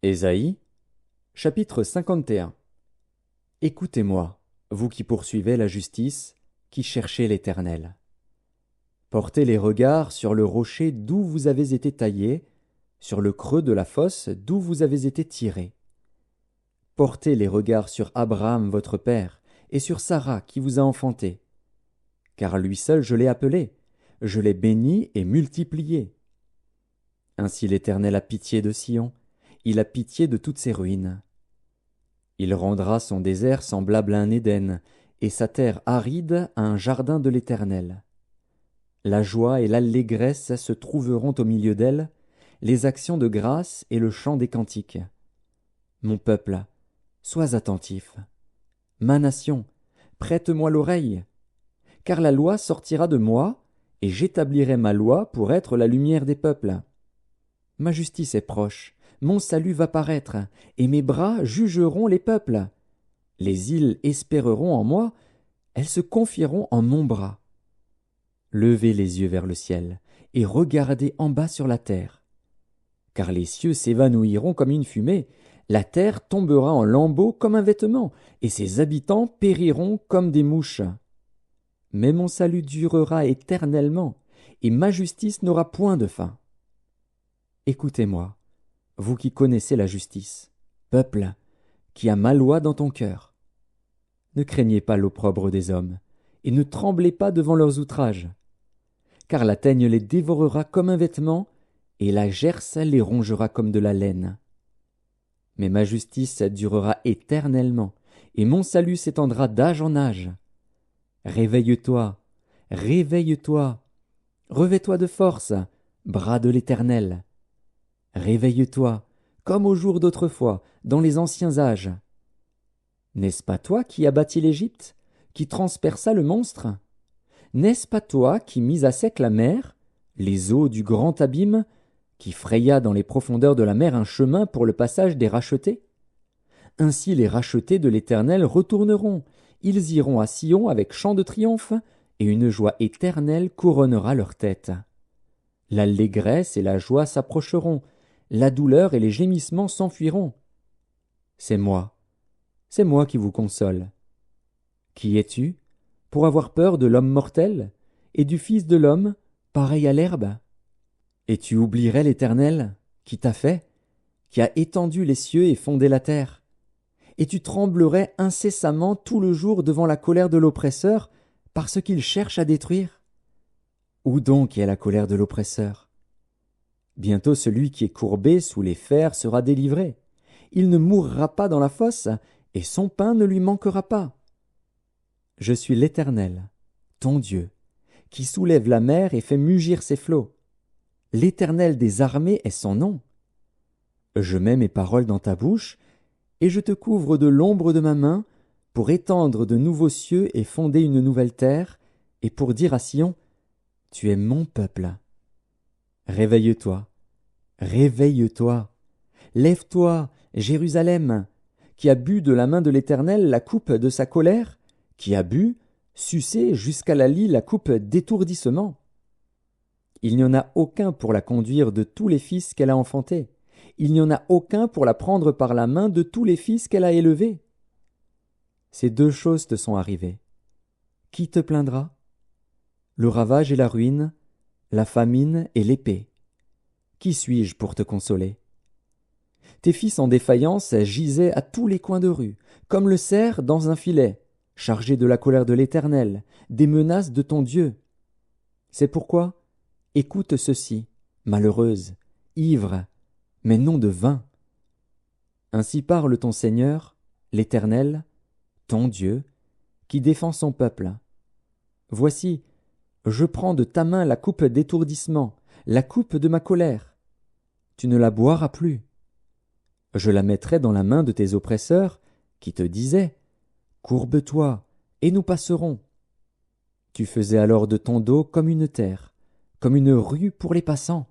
Ésaïe, chapitre 51. Écoutez-moi, vous qui poursuivez la justice, qui cherchez l'Éternel. Portez les regards sur le rocher d'où vous avez été taillés, sur le creux de la fosse d'où vous avez été tirés. Portez les regards sur Abraham votre père, et sur Sarah qui vous a enfanté. Car lui seul je l'ai appelé, je l'ai béni et multiplié. Ainsi l'Éternel a pitié de Sion, il a pitié de toutes ses ruines. Il rendra son désert semblable à un Éden, et sa terre aride à un jardin de l'Éternel. La joie et l'allégresse se trouveront au milieu d'elle, les actions de grâce et le chant des cantiques. Mon peuple, sois attentif. Ma nation, prête-moi l'oreille. Car la loi sortira de moi, et j'établirai ma loi pour être la lumière des peuples. Ma justice est proche, mon salut va paraître, et mes bras jugeront les peuples. Les îles espéreront en moi, elles se confieront en mon bras. Levez les yeux vers le ciel, et regardez en bas sur la terre. Car les cieux s'évanouiront comme une fumée, la terre tombera en lambeaux comme un vêtement, et ses habitants périront comme des mouches. Mais mon salut durera éternellement, et ma justice n'aura point de fin. Écoutez-moi, vous qui connaissez la justice, peuple, qui a ma loi dans ton cœur. Ne craignez pas l'opprobre des hommes, et ne tremblez pas devant leurs outrages. Car la teigne les dévorera comme un vêtement, et la gerce les rongera comme de la laine. Mais ma justice durera éternellement, et mon salut s'étendra d'âge en âge. Réveille-toi, réveille-toi, revêt-toi de force, bras de l'Éternel. Réveille-toi, comme au jour d'autrefois, dans les anciens âges. N'est-ce pas toi qui as bâti l'Égypte, qui transperça le monstre? N'est-ce pas toi qui mis à sec la mer, les eaux du grand abîme, qui fraya dans les profondeurs de la mer un chemin pour le passage des rachetés? Ainsi les rachetés de l'Éternel retourneront, ils iront à Sion avec chant de triomphe, et une joie éternelle couronnera leur tête. L'allégresse et la joie s'approcheront, la douleur et les gémissements s'enfuiront. C'est moi qui vous console. Qui es-tu, pour avoir peur de l'homme mortel, et du Fils de l'homme, pareil à l'herbe? Et tu oublierais l'Éternel, qui t'a fait, qui a étendu les cieux et fondé la terre? Et tu tremblerais incessamment tout le jour devant la colère de l'oppresseur, parce qu'il cherche à détruire? Où donc est la colère de l'oppresseur? Bientôt celui qui est courbé sous les fers sera délivré. Il ne mourra pas dans la fosse, et son pain ne lui manquera pas. Je suis l'Éternel, ton Dieu, qui soulève la mer et fait mugir ses flots. L'Éternel des armées est son nom. Je mets mes paroles dans ta bouche, et je te couvre de l'ombre de ma main, pour étendre de nouveaux cieux et fonder une nouvelle terre, et pour dire à Sion, tu es mon peuple. Réveille-toi, réveille-toi, lève-toi, Jérusalem, qui a bu de la main de l'Éternel la coupe de sa colère, qui a bu, sucé jusqu'à la lie la coupe d'étourdissement. Il n'y en a aucun pour la conduire de tous les fils qu'elle a enfantés. Il n'y en a aucun pour la prendre par la main de tous les fils qu'elle a élevés. Ces deux choses te sont arrivées. Qui te plaindra? Le ravage et la ruine, la famine et l'épée. Qui suis-je pour te consoler? Tes fils en défaillance gisaient à tous les coins de rue, comme le cerf dans un filet, chargé de la colère de l'Éternel, des menaces de ton Dieu. C'est pourquoi, écoute ceci, malheureuse, ivre, mais non de vin. Ainsi parle ton Seigneur, l'Éternel, ton Dieu, qui défend son peuple. Voici, je prends de ta main la coupe d'étourdissement, la coupe de ma colère. Tu ne la boiras plus. Je la mettrai dans la main de tes oppresseurs, qui te disaient, courbe-toi, et nous passerons. Tu faisais alors de ton dos comme une terre, comme une rue pour les passants.